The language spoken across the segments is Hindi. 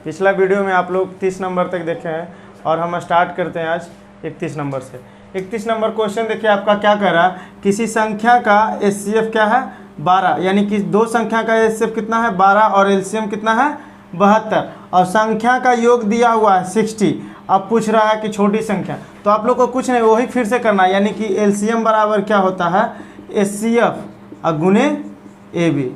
पिछला वीडियो में आप लोग 30 नंबर तक देखे हैं और हम स्टार्ट करते हैं आज 31 नंबर से। 31 नंबर क्वेश्चन देखिए आपका क्या कह रहा है, किसी संख्या का एचसीएफ क्या है 12, यानी कि दो संख्या का एचसीएफ कितना है 12 और एलसीएम कितना है 72 और संख्या का योग दिया हुआ है 60। अब पूछ रहा है कि छोटी संख्या, तो आप लोग को कुछ नहीं वही फिर से करना है, यानी कि एलसीएम बराबर क्या होता है एचसीएफ गुने ए बी।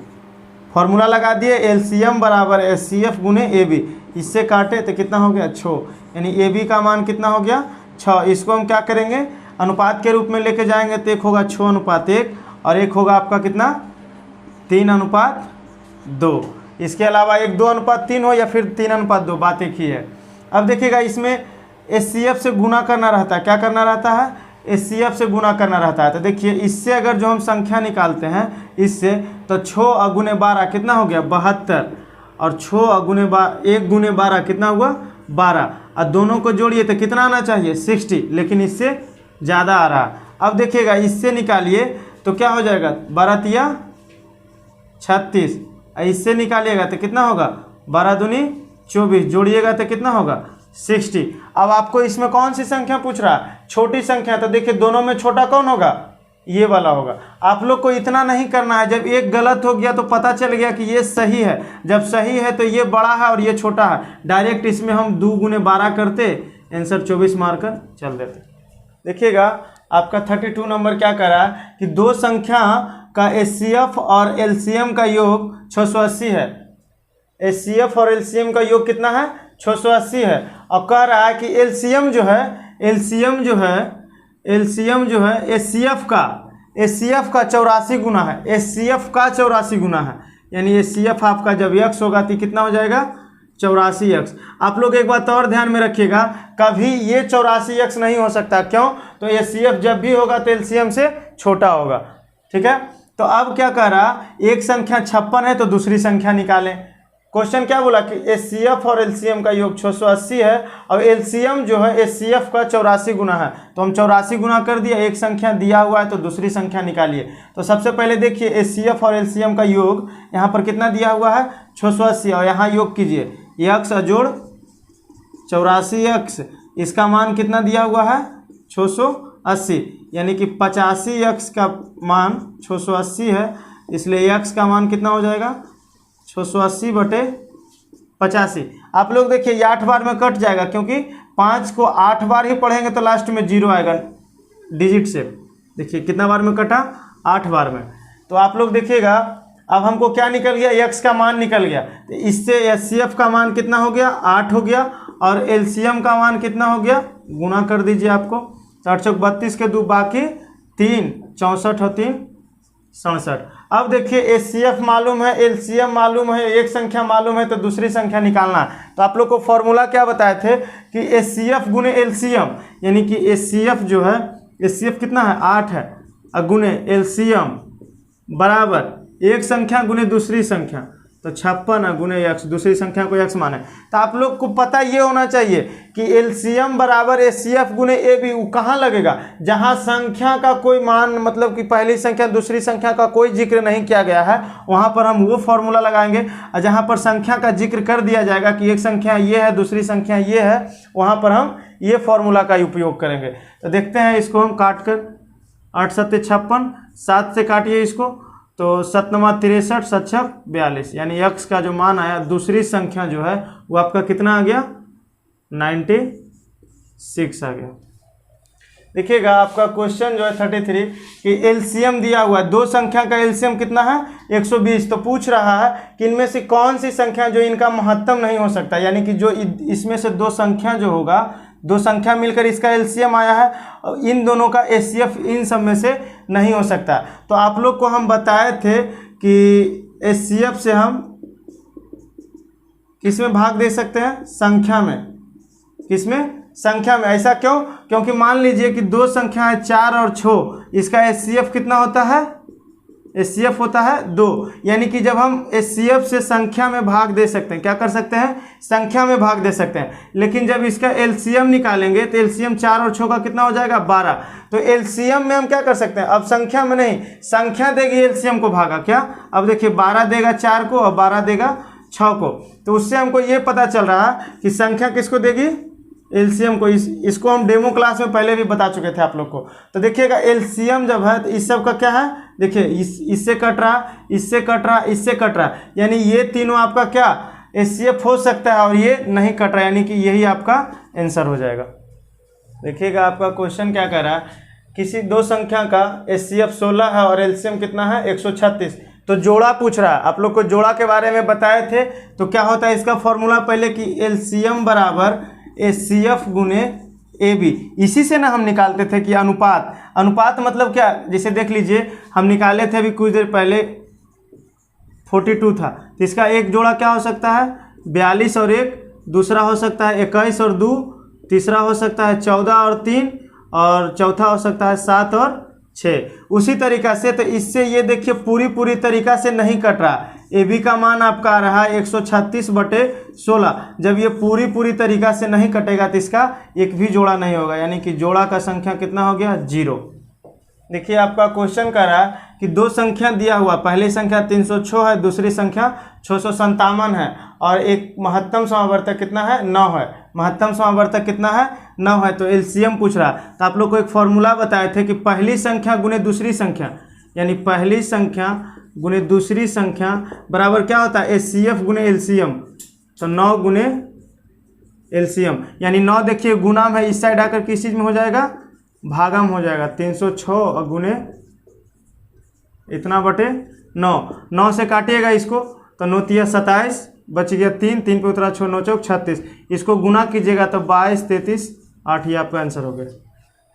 फॉर्मूला लगा दिए एलसीएम बराबर एचसीएफ गुने ए बी, इससे काटे तो कितना हो गया 6, यानी ए बी का मान कितना हो गया 6। इसको हम क्या करेंगे अनुपात के रूप में लेके जाएंगे, तो एक होगा 6:1 और एक होगा आपका कितना 3:2। इसके अलावा 1:2:3 हो या फिर 3:2, बात एक ही है। अब देखिएगा इसमें एचसीएफ से गुना करना रहता है, क्या करना रहता है एचसीएफ से गुना करना रहता है। तो देखिए इससे अगर जो हम संख्या निकालते हैं इससे, तो 6 गुने 12 कितना हो गया 72 और 6 गुने 1 गुने 12 कितना हुआ 12 और दोनों को जोड़िए तो कितना आना चाहिए 60, लेकिन इससे ज़्यादा आ रहा। अब देखिएगा इससे निकालिए तो क्या हो जाएगा 12 36, इससे निकालिएगा तो कितना होगा 12 दूनी 24, जोड़िएगा तो कितना होगा 60। अब आपको इसमें कौन सी संख्या पूछ रहा है छोटी संख्या, तो देखिए दोनों में छोटा कौन होगा ये वाला होगा। आप लोग को इतना नहीं करना है, जब एक गलत हो गया तो पता चल गया कि ये सही है, जब सही है तो ये बड़ा है और ये छोटा है, डायरेक्ट इसमें हम 2 गुने 12 करते आंसर 24 मारकर चल देते। देखिएगा आपका 32 नंबर क्या कर रहा है कि दो संख्या का एचसीएफ और एलसीएम का योग 680 है। एचसीएफ और एलसीएम का योग कितना है 680 है और कह रहा है कि एलसीएम जो है एचसीएफ का 84 गुना है, एचसीएफ का 84 गुना है, यानी एचसीएफ आपका जब x होगा तो कितना हो जाएगा 84x। आप लोग एक बात और ध्यान में रखिएगा, कभी ये 84x नहीं हो सकता, क्यों, तो एचसीएफ जब भी होगा तो एलसीएम से छोटा होगा, ठीक है। तो अब क्या कह रहा एक संख्या 56 है तो दूसरी संख्या निकालें। क्वेश्चन क्या बोला कि एचसीएफ और एलसीएम का योग 680 है और एलसीएम जो है एचसीएफ का 84 गुना है, तो हम 84 गुना कर दिया, एक संख्या दिया हुआ है तो दूसरी संख्या निकालिए। तो सबसे पहले देखिए एचसीएफ और एलसीएम का योग यहाँ पर कितना दिया हुआ है 680 और यहाँ योग कीजिए x जोड़ 84x, इसका मान कितना दिया हुआ है 680, यानी कि 85x का मान 680 है, इसलिए x का मान कितना हो जाएगा 680/85। आप लोग देखिए ये 8 बार में कट जाएगा, क्योंकि 5 को 8 बार ही पढ़ेंगे तो लास्ट में 0 आएगा डिजिट से। देखिए कितना बार में कटा 8 बार में। तो आप लोग देखिएगा अब हमको क्या निकल गया x का मान निकल गया, तो इससे एचसीएफ का मान कितना हो गया 8 हो गया और एलसीएम का मान कितना हो गया, गुना कर दीजिए आपको, 832 के 2 बाकी 3, 64 और 3 67। अब देखिए एचसीएफ मालूम है एलसीएम मालूम है, एक संख्या मालूम है तो दूसरी संख्या निकालना है। तो आप लोग को फॉर्मूला क्या बताए थे कि एचसीएफ गुने एलसीएम, यानी कि एचसीएफ जो है एचसीएफ कितना है 8 है गुने एलसीएम बराबर एक संख्या गुने दूसरी संख्या, तो 56 गुने x, दूसरी संख्या को x माने। तो आप लोग को पता ये होना चाहिए कि एलसीएम बराबर एचसीएफ गुने ए बी कहाँ लगेगा, जहाँ संख्या का कोई मान मतलब कि पहली संख्या दूसरी संख्या का कोई जिक्र नहीं किया गया है वहाँ पर हम वो फॉर्मूला लगाएंगे, और जहाँ पर संख्या का जिक्र कर दिया जाएगा कि एक संख्या ये है दूसरी संख्या ये है, वहाँ पर हम ये फॉर्मूला का उपयोग करेंगे। तो देखते हैं इसको हम काट कर, 8 7 56, 7 से काटिए इसको तो 7 9 63, 7 6 42, यानी x का जो मान आया दूसरी संख्या जो है वो आपका कितना आ गया 96 आ गया। देखिएगा आपका क्वेश्चन जो है 33 कि एलसीएम दिया हुआ है, दो संख्या का एलसीएम कितना है 120, तो पूछ रहा है कि इनमें से कौन सी संख्या जो इनका महत्तम नहीं हो सकता, यानी कि जो इसमें से दो संख्या जो होगा, दो संख्या मिलकर इसका एलसीएम आया है, इन दोनों का एचसीएफ इन सब में से नहीं हो सकता। तो आप लोग को हम बताए थे कि एचसीएफ से हम किस में भाग दे सकते हैं संख्या में, किसमें संख्या में। ऐसा क्यों, क्योंकि मान लीजिए कि दो संख्या है 4 और 6, इसका एचसीएफ कितना होता है एचसीएफ होता है 2, यानी कि जब हम एचसीएफ से संख्या में भाग दे सकते हैं, क्या कर सकते हैं संख्या में भाग दे सकते हैं, लेकिन जब इसका एलसीएम निकालेंगे तो एलसीएम 4 और 6 का कितना हो जाएगा 12। तो एलसीएम में हम क्या कर सकते हैं, अब संख्या में नहीं, संख्या देगी एलसीएम को भागा क्या, अब देखिए 12 देगा 4 को और 12 देगा 6 को। तो उससे हमको ये पता चल रहा कि संख्या किसको देगी, एलसीएम को। इसको हम डेमो क्लास में पहले भी बता चुके थे आप लोग को। तो देखिएगा एलसीएम जब है तो इस सब का क्या है, देखिए इससे कट रहा, इससे कट रहा, इससे कट रहा, यानी ये तीनों आपका क्या एचसीएफ हो सकता है और ये नहीं कट रहा, यानी कि यही आपका आंसर हो जाएगा। देखिएगा आपका क्वेश्चन क्या कह रहा है, किसी दो संख्या का एचसीएफ 16 है और एलसीएम कितना है 136। तो जोड़ा पूछ रहा है, आप लोग को जोड़ा के बारे में बताए थे। तो क्या होता है इसका फॉर्मूला पहले कि एलसीएम बराबर एचसीएफ गुने AB। इसी से ना हम निकालते थे कि अनुपात, अनुपात मतलब क्या, जैसे देख लीजिए हम निकाले थे अभी कुछ देर पहले 42 था, तो इसका एक जोड़ा क्या हो सकता है 42 और 1, दूसरा हो सकता है 21 और 2, तीसरा हो सकता है 14 और 3, और चौथा हो सकता है 7 और 6। उसी तरीका से तो इससे ये देखिए पूरी तरीका से नहीं कट रहा। AB का मान आपका आ रहा है 136/16। जब ये पूरी तरीका से नहीं कटेगा तो इसका एक भी जोड़ा नहीं होगा, यानी कि जोड़ा का संख्या कितना हो गया 0। देखिए आपका क्वेश्चन कर रहा है कि दो संख्या दिया हुआ, पहली संख्या 306 है, दूसरी संख्या 657 है, और एक महत्तम समावर्तक कितना है 9 है। महत्तम समावर्तक कितना है 9 है। तो एलसीएम पूछ रहा है। तो आप लोग को एक फॉर्मूला बताए थे कि पहली संख्या गुने दूसरी संख्या, यानी पहली संख्या गुने दूसरी संख्या बराबर क्या होता है एचसीएफ गुने एलसीएम। तो 9 गुने एलसीएम, यानी 9 देखिए गुना में इस साइड आकर किस चीज़ में हो जाएगा भागम हो जाएगा। 306 और गुने इतना बटे 9, 9 से काटिएगा इसको तो 9 तिया 27, बच गया 3, 3 पे उतरा 6, 9 चौक 36। इसको गुना कीजिएगा तो 22, 33, 8 ये आपका आंसर हो गया।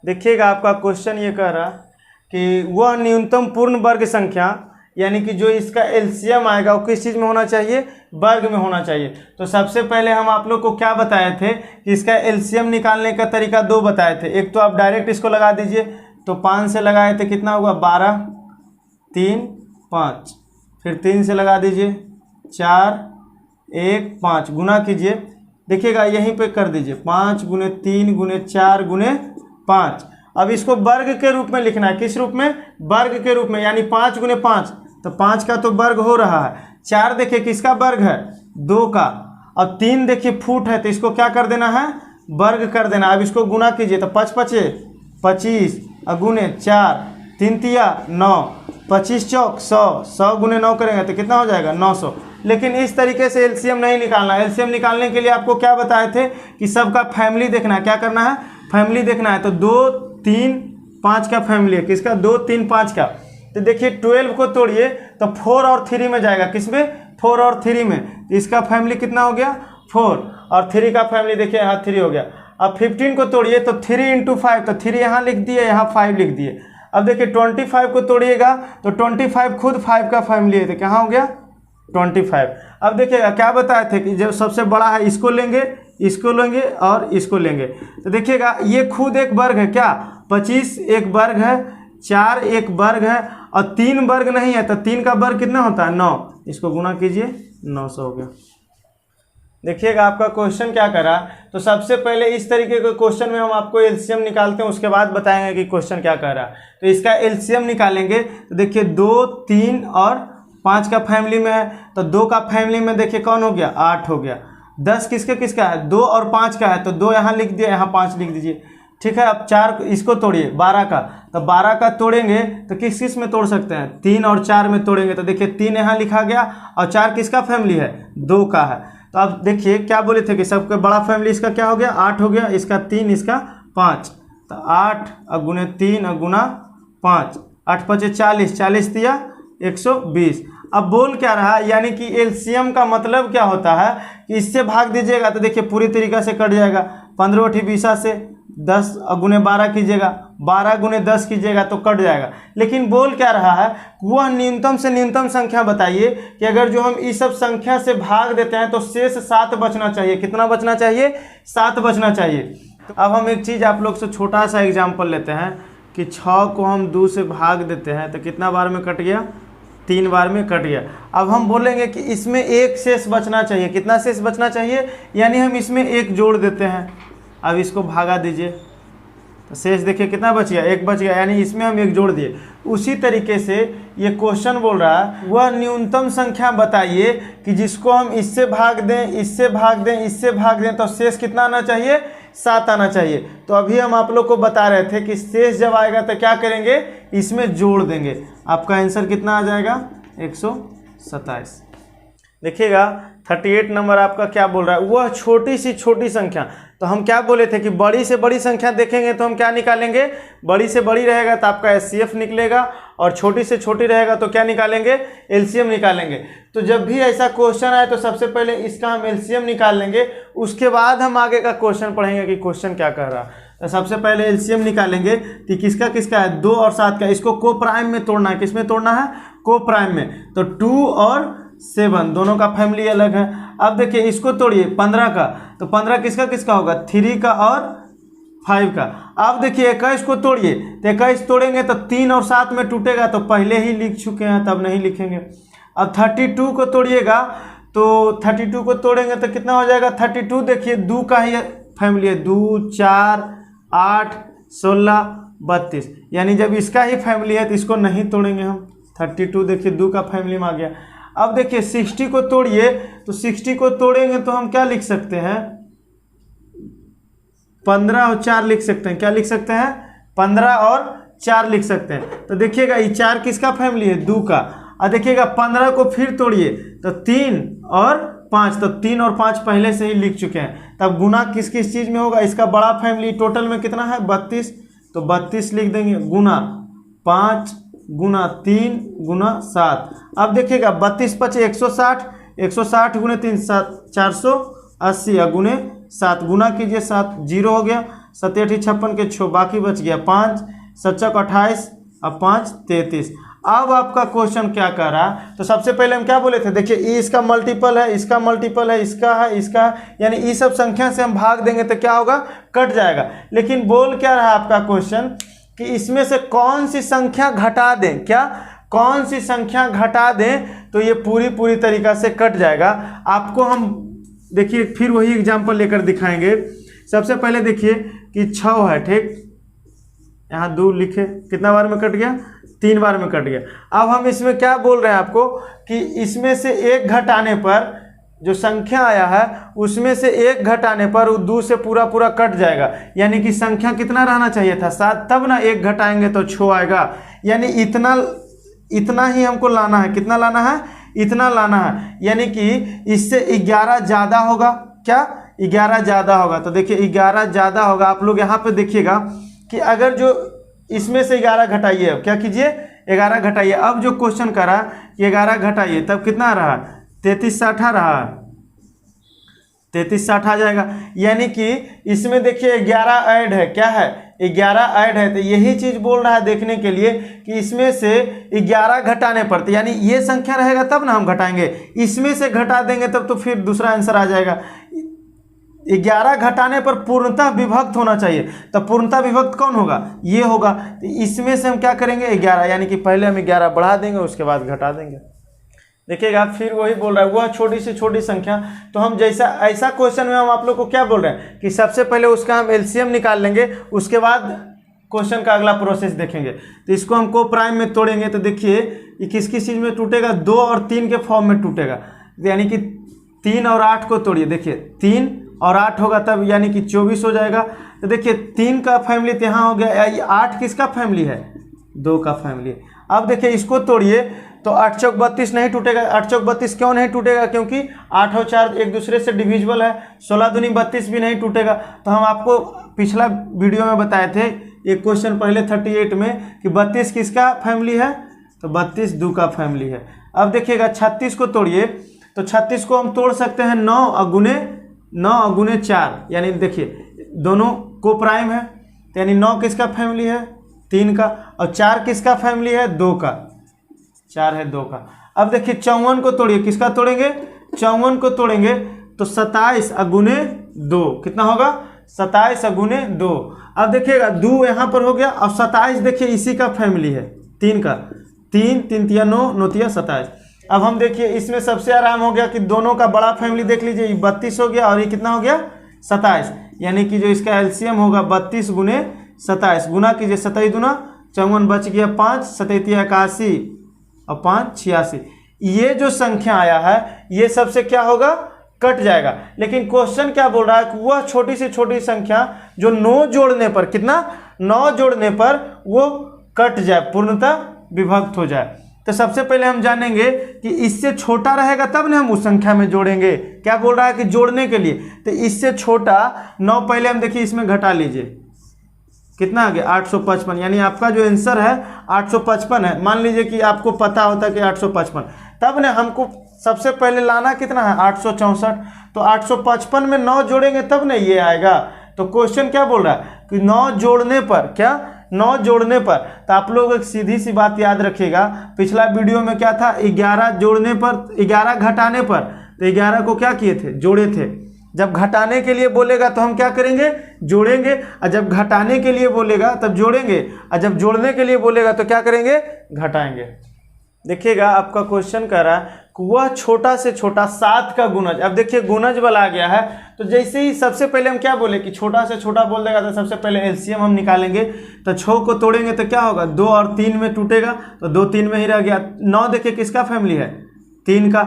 देखिएगा आपका क्वेश्चन ये कह रहा कि वह न्यूनतम पूर्ण वर्ग संख्या, यानी कि जो इसका एलसीएम आएगा वो किस चीज़ में होना चाहिए वर्ग में होना चाहिए। तो सबसे पहले हम आप लोग को क्या बताए थे कि इसका एलसीएम निकालने का तरीका दो बताए थे। एक तो आप डायरेक्ट इसको लगा दीजिए, तो 5 से लगाए थे कितना हुआ 12, 3, 5, फिर 3 से लगा दीजिए 4, 1, 5, गुना कीजिए। देखिएगा यहीं पे कर दीजिए 5 गुने 3 गुने 4 गुने 5। अब इसको वर्ग के रूप में लिखना है, किस रूप में वर्ग के रूप में, यानी 5 गुने 5, तो 5 का तो वर्ग हो रहा है। 4 देखिए किसका वर्ग है 2 का, अब 3 देखिए फुट है तो इसको क्या कर देना है वर्ग कर देना। अब इसको गुना कीजिए तो 5 5 25 गुने 4, 3 तिया 9, 25 चौक 100, 100 गुने 9 करेंगे तो कितना हो जाएगा 900। लेकिन इस तरीके से एलसीएम नहीं निकालना। एलसीएम निकालने के लिए आपको क्या बताए थे कि सबका फैमिली देखना है। क्या करना है फैमिली देखना है। तो 2, 3, 5 का फैमिली है, किसका 2, 3, 5 का। तो देखिए 12 को तोड़िए तो 4 और 3 में जाएगा, किसमें 4 और 3 में। तो इसका फैमिली कितना हो गया 4, और 3 का फैमिली देखिए यहाँ 3 हो गया। अब 15 को तोड़िए तो 3 × 5, तो 3 यहाँ लिख दिए, यहाँ 5 लिख दिए। अब देखिए 25 को तोड़िएगा तो 25 खुद 5 का फैमिली है, तो कहाँ हो गया 25। अब देखिएगा क्या बताए थे कि जब सबसे बड़ा है इसको लेंगे, इसको लेंगे और इसको लेंगे। तो देखिएगा ये खुद एक वर्ग है, क्या 25 एक वर्ग है, 4 एक वर्ग है, और 3 वर्ग नहीं है। तो 3 का वर्ग कितना होता है 9, इसको गुना कीजिए 900 हो गया। देखिएगा आपका क्वेश्चन क्या करा। तो सबसे पहले इस तरीके के क्वेश्चन में हम आपको एलसीएम निकालते हैं, उसके बाद बताएंगे कि क्वेश्चन क्या कर रहा है। तो इसका एलसीएम निकालेंगे तो देखिए 2, 3 और 5 का फैमिली में है, तो 2 का फैमिली में देखिए कौन हो गया 8 हो गया। 10 किसके किसका है 2 और 5 का है, तो 2 यहाँ लिख दिया, यहाँ 5 लिख दीजिए। ठीक है, अब 4 इसको तोड़िए 12 का, तो 12 का तोड़ेंगे तो किस किस में तोड़ सकते हैं 3 और 4 में तोड़ेंगे। तो देखिए 3 यहाँ लिखा गया, और 4 किसका फैमिली है 2 का है। तो अब देखिए क्या बोले थे कि सबके बड़ा फैमिली इसका क्या हो गया 8 हो गया, इसका 3 इसका 5, तो 8 गुने 3 गुना 5, 8 5 40, 40 दिया 120। अब बोल क्या रहा, यानी कि एलसीएम का मतलब क्या होता है कि इससे भाग दीजिएगा तो देखिए पूरी तरीक़ा से कट जाएगा। 15 × 20 से 10 गुने 12 कीजिएगा, 12 गुने 10 कीजिएगा तो कट जाएगा। लेकिन बोल क्या रहा है वह न्यूनतम से न्यूनतम संख्या बताइए कि अगर जो हम इस सब संख्या से भाग देते हैं तो शेष 7 बचना चाहिए। कितना बचना चाहिए 7 बचना चाहिए। तो अब हम एक चीज़ आप लोग से छोटा सा एग्जाम्पल लेते हैं कि 6 को हम 2 से भाग देते हैं तो कितना बार में कट गया 3 बार में कट गया। अब हम बोलेंगे कि इसमें एक शेष बचना चाहिए। कितना शेष बचना चाहिए, यानी हम इसमें एक जोड़ देते हैं। अब इसको भागा दीजिए शेष देखिए कितना बच गया, एक बच गया, यानी इसमें हम एक जोड़ दिए। उसी तरीके से ये क्वेश्चन बोल रहा है वह न्यूनतम संख्या बताइए कि जिसको हम इससे भाग दें, इससे भाग दें, इससे भाग दें तो शेष कितना आना चाहिए, 7 आना चाहिए। तो अभी हम आप लोग को बता रहे थे कि शेष जब आएगा तो क्या करेंगे, इसमें जोड़ देंगे। आपका आंसर कितना आ जाएगा, 127। देखिएगा 38 नंबर आपका क्या बोल रहा है, वह छोटी सी छोटी संख्या। तो हम क्या बोले थे कि बड़ी से बड़ी संख्या देखेंगे तो हम क्या निकालेंगे, बड़ी से बड़ी रहेगा तो आपका एचसीएफ निकलेगा, और छोटी से छोटी रहेगा तो क्या निकालेंगे, एलसीएम निकालेंगे। तो जब भी ऐसा क्वेश्चन आए तो सबसे पहले इसका हम एलसीएम निकाल लेंगे, उसके बाद हम आगे का क्वेश्चन पढ़ेंगे कि क्वेश्चन क्या कह रहा है। तो सबसे पहले एलसीएम निकालेंगे कि किसका किसका है, 2 और 7 का। इसको को प्राइम में तोड़ना है, किस में तोड़ना है, को प्राइम में। तो 2 और 7 दोनों का फैमिली अलग है। अब देखिए इसको तोड़िए 15 का, तो 15 किसका किसका होगा, 3 का और 5 का। अब देखिए 21 को तोड़िए, तो 21 तोड़ेंगे तो 3 और 7 में टूटेगा, तो पहले ही लिख चुके हैं तब नहीं लिखेंगे। अब 32 को तोड़िएगा, तो 32 को तोड़ेंगे तो कितना हो जाएगा, 32 देखिए 2 का ही फैमिली है, 2, 4, 8, 16, 32, यानी जब इसका ही फैमिली है तो इसको नहीं तोड़ेंगे हम। 32 देखिए 2 का फैमिली में आ गया। अब देखिए 60 को तोड़िए, तो 60 को तोड़ेंगे तो हम क्या लिख सकते हैं, 15 और 4 लिख सकते हैं। क्या लिख सकते हैं, 15 और 4 लिख सकते हैं। तो देखिएगा ये 4 किसका फैमिली है, 2 का। और देखिएगा 15 को फिर तोड़िए तो 3 और 5, तो 3 और 5 पहले से ही लिख चुके हैं। तब गुना किस किस चीज़ में होगा, इसका बड़ा फैमिली टोटल में कितना है, 32, तो 32 लिख देंगे, गुना 5 गुना 3 गुना 7। अब देखिएगा 32 5 160, 160 गुने 3 480 और गुने 7, गुना कीजिए 7, 0 हो गया, 7 8 56 के 6, बाकी बच गया 5, 7 28 और 5 33। अब आपका क्वेश्चन क्या कर रहा है, तो सबसे पहले हम क्या बोले थे, देखिए ये इसका मल्टीपल है, इसका मल्टीपल है, इसका है, इसका है, यानी ये सब संख्या से हम भाग देंगे तो क्या होगा, कट जाएगा। लेकिन बोल क्या रहा है आपका क्वेश्चन कि इसमें से कौन सी संख्या घटा दें, क्या कौन सी संख्या घटा दें तो ये पूरी तरीका से कट जाएगा। आपको हम देखिए फिर वही एग्जांपल लेकर दिखाएंगे। सबसे पहले देखिए कि 6 है, ठीक, यहाँ 2 लिखे, कितना बार में कट गया, 3 बार में कट गया। अब हम इसमें क्या बोल रहे हैं आपको कि इसमें से 1 घटाने पर जो संख्या आया है उसमें से 1 घटाने पर वो 2 से पूरा कट जाएगा, यानी कि संख्या कितना रहना चाहिए था, 7, तब ना 1 घटाएंगे तो 6 आएगा। यानी इतना ही हमको लाना है, कितना लाना है, इतना लाना है, यानी कि इससे 11 ज़्यादा होगा, क्या 11 ज़्यादा होगा। तो देखिए 11 ज़्यादा होगा। आप लोग यहाँ पे देखिएगा कि अगर जो इसमें से 11 घटाइए, अब क्या कीजिए 11 घटाइए। अब जो क्वेश्चन करा कि 11 घटाइए तब कितना रहा, 33 60 रहा, 33 60 आ जाएगा। यानी कि इसमें देखिए 11 ऐड है, क्या है 11 ऐड है। तो यही चीज़ बोल रहा है देखने के लिए कि इसमें से 11 घटाने पड़ते, यानी ये संख्या रहेगा तब ना हम घटाएंगे, इसमें से घटा देंगे तब तो फिर दूसरा आंसर आ जाएगा। 11 घटाने पर पूर्णतः विभक्त होना चाहिए, तो पूर्णतः विभक्त कौन होगा, ये होगा। तो इसमें से हम क्या करेंगे 11, यानी कि पहले हम 11 बढ़ा देंगे उसके बाद घटा देंगे। देखिएगा फिर वही बोल रहा है वह छोटी से छोटी संख्या। तो हम जैसा ऐसा क्वेश्चन में हम आप लोग को क्या बोल रहे हैं कि सबसे पहले उसका हम एलसीएम निकाल लेंगे, उसके बाद क्वेश्चन का अगला प्रोसेस देखेंगे। तो इसको हम को प्राइम में तोड़ेंगे तो देखिए ये किस किस चीज़ में टूटेगा, 2 और 3 के फॉर्म में टूटेगा। यानी कि 3 और 8 को तोड़िए, देखिए 3 और 8 होगा तब यानी कि 24 हो जाएगा। तो देखिए 3 का फैमिली तो यहाँ हो गया, 8 किसका फैमिली है, 2 का फैमिली। अब देखिए इसको तोड़िए तो 8 चौक 32 नहीं टूटेगा। 8 चौक 32 क्यों नहीं टूटेगा, क्योंकि 8 और 4 एक दूसरे से डिविजिबल है। 16 दूनी 32 भी नहीं टूटेगा। तो हम आपको पिछला वीडियो में बताए थे एक क्वेश्चन पहले 38 में कि 32 किसका फैमिली है, तो 32 2 का फैमिली है। अब देखिएगा 36 को तोड़िए, तो 36 को हम तोड़ सकते हैं 9 और गुने 4, यानी देखिए दोनों को प्राइम है, यानी 9 किसका फैमिली है, 3 का, और 4 किसका फैमिली है, 2 का, 4 है 2 का। अब देखिए 54 को तोड़िए, किसका तोड़ेंगे, 54 को तोड़ेंगे तो 27 गुने 2 कितना होगा, 27 गुने 2। अब देखिएगा 2 यहाँ पर हो गया, और 27 देखिए इसी का फैमिली है, 3 का, 3 3 तिया 9 9 तिया 27। अब हम देखिए इसमें सबसे आराम हो गया कि दोनों का बड़ा फैमिली देख लीजिए, ये 32 हो गया और ये कितना हो गया 27, यानी कि जो इसका एलसीएम होगा 32 गुने 27 गुना कीजिए 27 दूना 54 बच गया 5 27 81 और 5 86। ये जो संख्या आया है ये सबसे क्या होगा कट जाएगा। लेकिन क्वेश्चन क्या बोल रहा है कि वह छोटी से छोटी संख्या जो 9 जोड़ने पर कितना 9 जोड़ने पर वो कट जाए पूर्णतः विभक्त हो जाए। तो सबसे पहले हम जानेंगे कि इससे छोटा रहेगा तब ना हम उस संख्या में जोड़ेंगे। क्या बोल रहा है कि जोड़ने के लिए तो इससे छोटा 9 पहले हम देखिए इसमें घटा लीजिए कितना आ गया 855, यानी आपका जो आंसर है 855 है। मान लीजिए कि आपको पता होता कि 855 तब ना हमको सबसे पहले लाना कितना है 864, तो 855 में 9 जोड़ेंगे तब ना ये आएगा। तो क्वेश्चन क्या बोल रहा है कि 9 जोड़ने पर क्या 9 जोड़ने पर, तो आप लोग एक सीधी सी बात याद रखिएगा पिछला वीडियो में क्या था 11 जोड़ने पर 11 घटाने पर, तो 11 को क्या किए थे जोड़े थे। जब घटाने के लिए बोलेगा तो हम क्या करेंगे जोड़ेंगे, और जब घटाने के लिए बोलेगा तब जोड़ेंगे, और जब जोड़ने के लिए बोलेगा तो क्या करेंगे घटाएंगे। देखिएगा आपका क्वेश्चन कह रहा है कि वह छोटा से छोटा 7 का गुणज। अब देखिए गुणज वाला आ गया है तो जैसे ही सबसे पहले हम क्या बोले कि छोटा से छोटा बोल देगा तो सबसे पहले एलसीएम हम निकालेंगे। तो 6 को तोड़ेंगे तो क्या होगा 2 और 3 में टूटेगा तो 2 3 में ही रह गया। 9 देखिए किसका फैमिली है 3 का।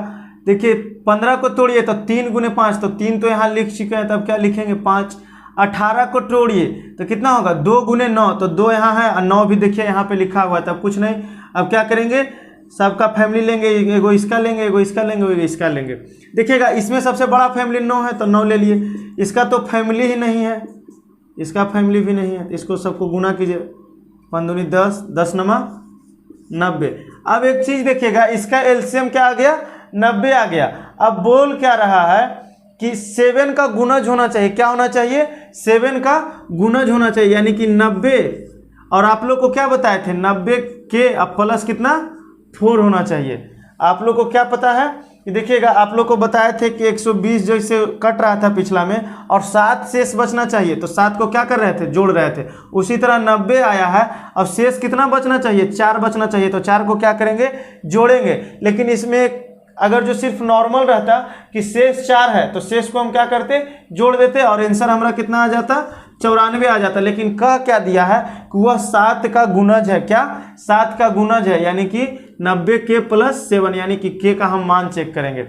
देखिए 15 को तोड़िए तो 3 गुने 5, तो 3 तो यहाँ लिख चुके हैं तब क्या लिखेंगे 5। 18 को तोड़िए तो कितना होगा 2 गुने 9, तो 2 यहाँ है और 9 भी देखिए यहाँ पे लिखा हुआ है तब कुछ नहीं। अब क्या करेंगे सबका फैमिली लेंगे, एगो इसका लेंगे एगो इसका लेंगे एगो इसका लेंगे। देखिएगा इसमें सबसे बड़ा फैमिली 9 है तो 9 ले लिए, इसका तो फैमिली ही नहीं है, इसका फैमिली भी नहीं है, इसको सबको गुना कीजिए 5 दूनी 10 10 नमा 90। अब एक चीज़ देखिएगा इसका एलसीएम क्या आ गया 90 आ गया। अब बोल क्या रहा है कि 7 का गुणज होना चाहिए, क्या होना चाहिए 7 का गुणज होना चाहिए, यानी कि 90। और आप लोग को क्या बताए थे 90 के अब प्लस कितना 4 होना चाहिए। आप लोग को क्या पता है कि देखिएगा आप लोग को बताए थे कि 120 जैसे कट रहा था पिछला में और 7 शेष बचना चाहिए, तो 7 को क्या कर रहे थे जोड़ रहे थे। उसी तरह 90 आया है, अब शेष कितना बचना चाहिए 4 बचना चाहिए, तो 4 को क्या करेंगे जोड़ेंगे। लेकिन इसमें अगर जो सिर्फ नॉर्मल रहता कि शेष 4 है तो शेष को हम क्या करते जोड़ देते और आंसर हमारा कितना आ जाता 94 आ जाता। लेकिन कह क्या दिया है कि वह 7 का गुणज है, क्या 7 का गुणज है, यानी कि 90 के प्लस 7, यानी कि के का हम मान चेक करेंगे।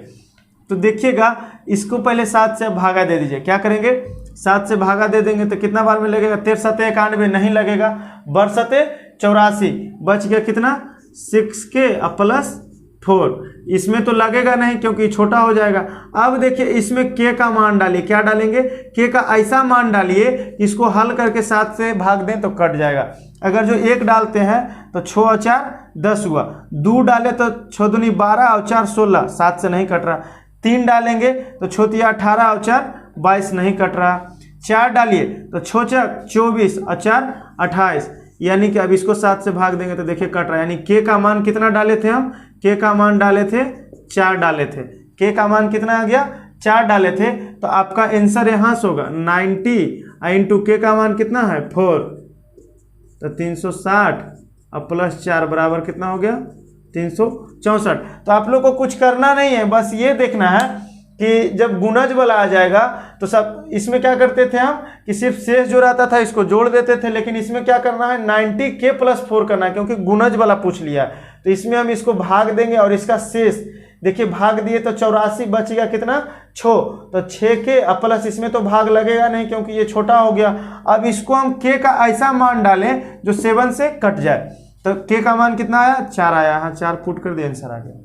तो देखिएगा इसको पहले 7 से भागा दे दीजिए, क्या करेंगे 7 से भागा दे देंगे तो कितना बार में लगेगा 13 7 91 नहीं लगेगा, बर 7 84 बच गया कितना 6 के प्लस 4, इसमें तो लगेगा नहीं क्योंकि छोटा हो जाएगा। अब देखिए इसमें के का मान डालिए, क्या डालेंगे के का ऐसा मान डालिए इसको हल करके 7 से भाग दें तो कट जाएगा। अगर जो 1 डालते हैं तो 6 और 4 10 हुआ, 2 डाले तो 6 दूनी 12 और 4 16, 7 से नहीं कट रहा। 3 डालेंगे तो 6 तिया 18 और 4 22 नहीं कट रहा। 4 डालिए तो 6 चक 24 और 4 28, यानी कि अब इसको 7 से भाग देंगे तो देखिए कट रहा है। यानी के का मान कितना डाले थे हम के का मान डाले थे 4 डाले थे, के का मान कितना आ गया 4 डाले थे, तो आपका आंसर यहाँ से होगा 90 इंटू के का मान कितना है 4, तो 360 और प्लस 4 बराबर कितना हो गया 364। तो आप लोग को कुछ करना नहीं है, बस ये देखना है कि जब गुणज वाला आ जाएगा तो सब इसमें क्या करते थे हम कि सिर्फ शेष जो रहता था इसको जोड़ देते थे, लेकिन इसमें क्या करना है 90 के प्लस 4 करना है क्योंकि गुणज वाला पूछ लिया। तो इसमें हम इसको भाग देंगे और इसका शेष देखिए भाग दिए तो 84 बच गया कितना 6, तो 6 के प्लस इसमें तो भाग लगेगा नहीं क्योंकि ये छोटा हो गया। अब इसको हम के का ऐसा मान डालें जो 7 से कट जाए, तो के का मान कितना आया 4 आया, हाँ 4 पुट कर दिया आंसर आ गया।